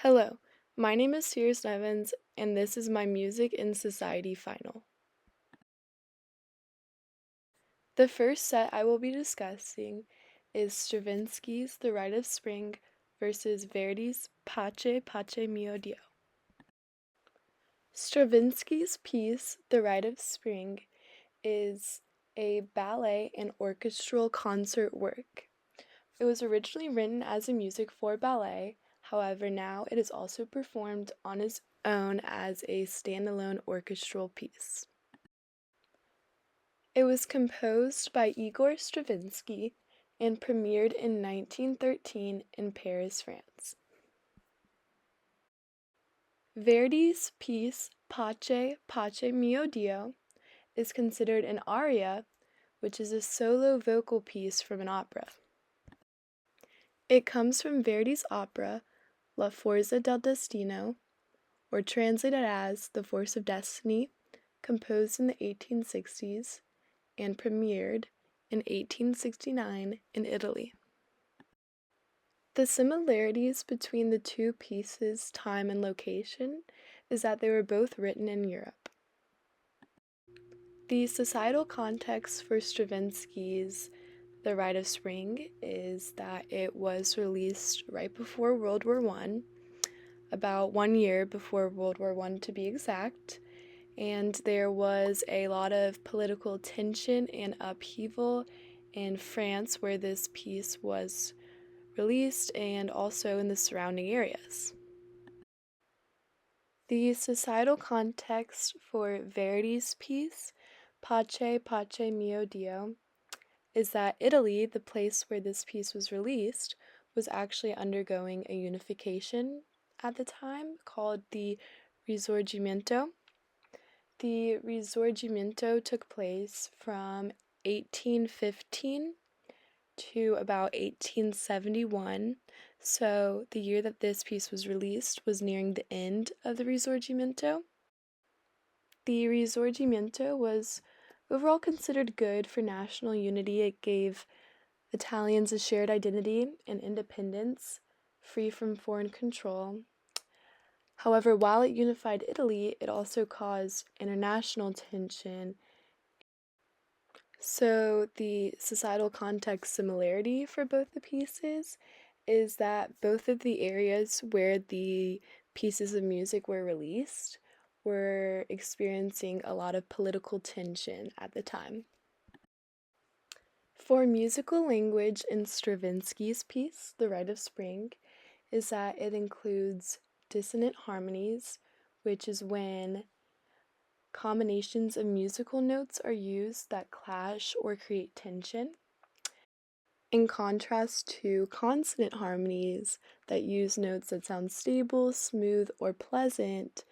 Hello, my name is Nevins, and this is my Music in Society final. The first set I will be discussing is Stravinsky's The Rite of Spring versus Verdi's Pace Pace Mio Dio. Stravinsky's piece, The Rite of Spring, is a ballet and orchestral concert work. It was originally written as a music for ballet, however, now it is also performed on its own as a standalone orchestral piece. It was composed by Igor Stravinsky and premiered in 1913 in Paris, France. Verdi's piece Pace Pace Mio Dio is considered an aria, which is a solo vocal piece from an opera. It comes from Verdi's opera La Forza del Destino, or translated as The Force of Destiny, composed in the 1860s and premiered in 1869 in Italy. The similarities between the two pieces' time and location is that they were both written in Europe. The societal context for Stravinsky's The Rite of Spring is that it was released right before World War I, about 1 year before World War I to be exact, and there was a lot of political tension and upheaval in France where this piece was released and also in the surrounding areas. The societal context for Verdi's piece, Pace Pace Mio Dio, is that Italy, the place where this piece was released, was actually undergoing a unification at the time called the Risorgimento. The Risorgimento took place from 1815 to about 1871, so the year that this piece was released was nearing the end of the Risorgimento. The Risorgimento was overall considered good for national unity. It gave Italians a shared identity and independence, free from foreign control. However, while it unified Italy, it also caused international tension. So, the societal context similarity for both the pieces is that both of the areas where the pieces of music were released were experiencing a lot of political tension at the time. For musical language in Stravinsky's piece, The Rite of Spring, is that it includes dissonant harmonies, which is when combinations of musical notes are used that clash or create tension, in contrast to consonant harmonies that use notes that sound stable, smooth, or pleasant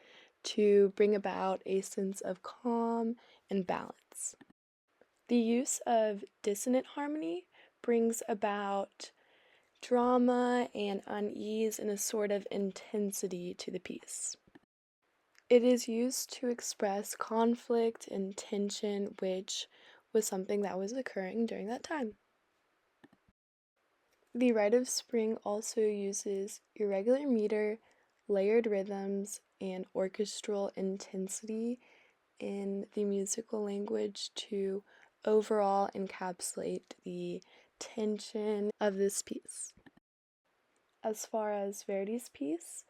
to bring about a sense of calm and balance. The use of dissonant harmony brings about drama and unease and a sort of intensity to the piece. It is used to express conflict and tension, which was something that was occurring during that time. The Rite of Spring also uses irregular meter, layered rhythms, and orchestral intensity in the musical language to overall encapsulate the tension of this piece. As far as Verdi's piece,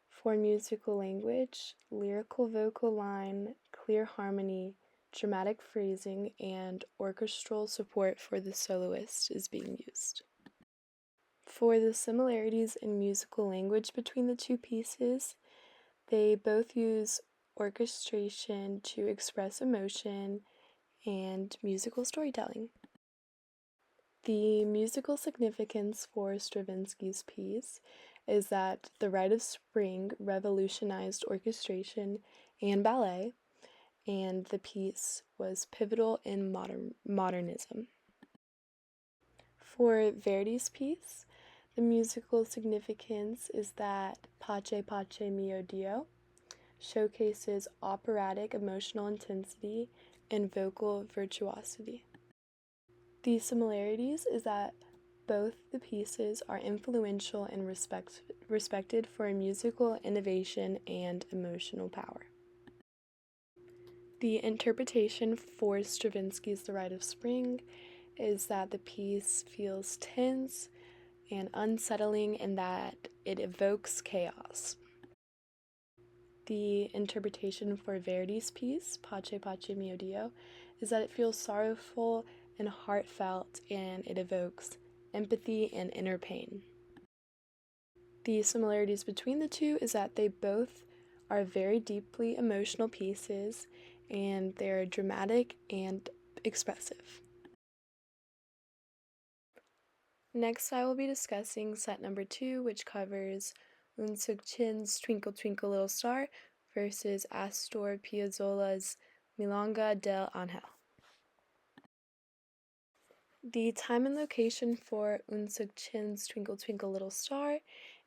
for musical language, lyrical vocal line, clear harmony, dramatic phrasing, and orchestral support for the soloist is being used. For the similarities in musical language between the two pieces, they both use orchestration to express emotion and musical storytelling. The musical significance for Stravinsky's piece is that The Rite of Spring revolutionized orchestration and ballet, and the piece was pivotal in modernism. For Verdi's piece, the musical significance is that Pace Pace Mio Dio showcases operatic emotional intensity and vocal virtuosity. The similarities is that both the pieces are influential and respected for musical innovation and emotional power. The interpretation for Stravinsky's The Rite of Spring is that the piece feels tense and unsettling and that it evokes chaos. The interpretation for Verdi's piece, Pace Pace Mio Dio, is that it feels sorrowful and heartfelt and it evokes empathy and inner pain. The similarities between the two is that they both are very deeply emotional pieces and they're dramatic and expressive. Next, I will be discussing set number 2, which covers Eunsook Chin's Twinkle Twinkle Little Star versus Astor Piazzolla's Milonga del Angel. The time and location for Eunsook Chin's Twinkle Twinkle Little Star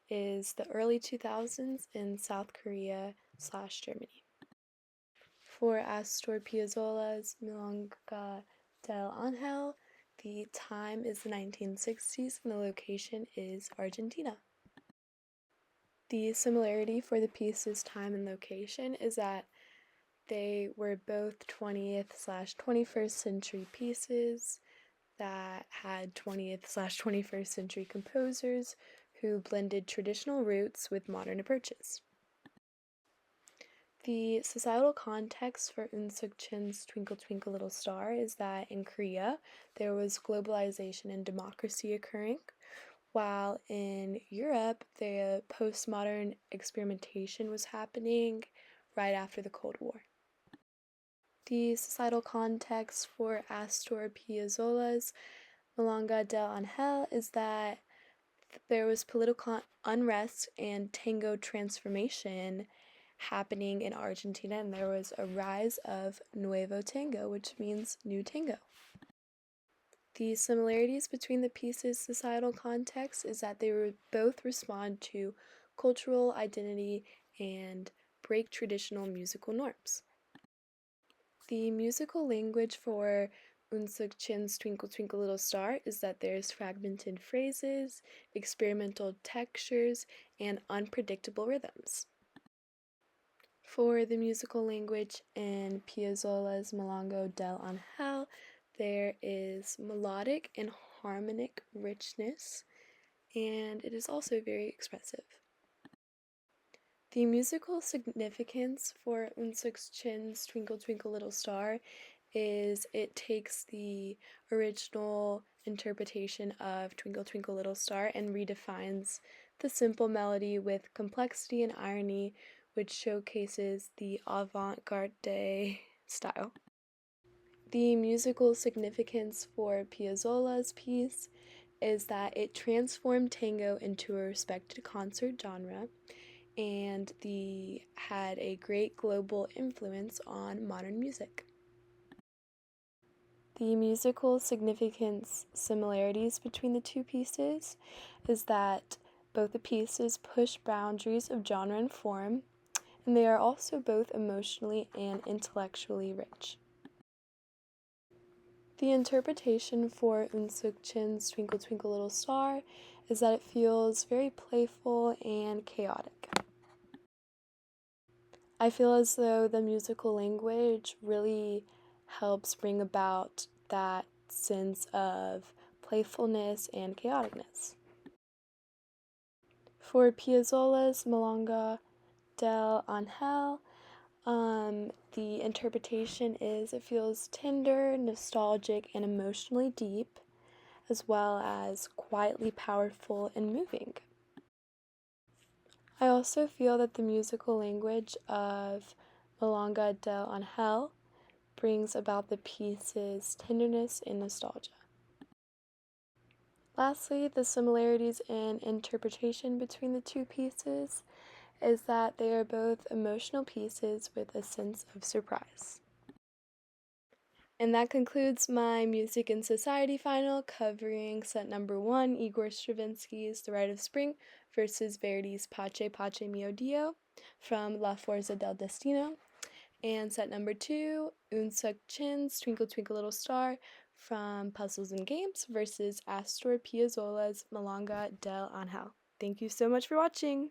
is the early 2000s in South Korea/Germany. For Astor Piazzolla's Milonga del Angel, the time is the 1960s and the location is Argentina. The similarity for the piece's time and location is that they were both 20th/21st century pieces that had 20th/21st century composers who blended traditional roots with modern approaches. The societal context for Eunsook Chin's Twinkle Twinkle Little Star is that in Korea there was globalization and democracy occurring, while in Europe the postmodern experimentation was happening right after the Cold War. The societal context for Astor Piazzolla's Milonga del Angel is that there was political unrest and tango transformation happening in Argentina, and there was a rise of Nuevo Tango, which means new tango. The similarities between the pieces' societal context is that they both respond to cultural identity and break traditional musical norms. The musical language for Eunsook Chin's Twinkle Twinkle Little Star is that there's fragmented phrases, experimental textures, and unpredictable rhythms. For the musical language in Piazzolla's Milonga del Angel, there is melodic and harmonic richness, and it is also very expressive. The musical significance for Eunsook Chin's Twinkle Twinkle Little Star is it takes the original interpretation of Twinkle Twinkle Little Star and redefines the simple melody with complexity and irony, which showcases the avant-garde style. The musical significance for Piazzolla's piece is that it transformed tango into a respected concert genre and had a great global influence on modern music. The musical significance similarities between the two pieces is that both the pieces push boundaries of genre and form, and they are also both emotionally and intellectually rich. The interpretation for Eunsook Chin's Twinkle Twinkle Little Star is that it feels very playful and chaotic. I feel as though the musical language really helps bring about that sense of playfulness and chaoticness. For Piazzolla's Milonga del Angel, the interpretation is it feels tender, nostalgic, and emotionally deep, as well as quietly powerful and moving. I also feel that the musical language of Milonga del Angel brings about the piece's tenderness and nostalgia. Lastly, the similarities in interpretation between the two pieces is that they are both emotional pieces with a sense of surprise. And that concludes my Music and Society final covering set number 1, Igor Stravinsky's The Rite of Spring versus Verdi's Pace Pace Mio Dio from La Forza del Destino, and set number 2, Eunsook Chin's Twinkle Twinkle Little Star from Puzzles and Games versus Astor Piazzolla's Milonga del Angel. Thank you so much for watching!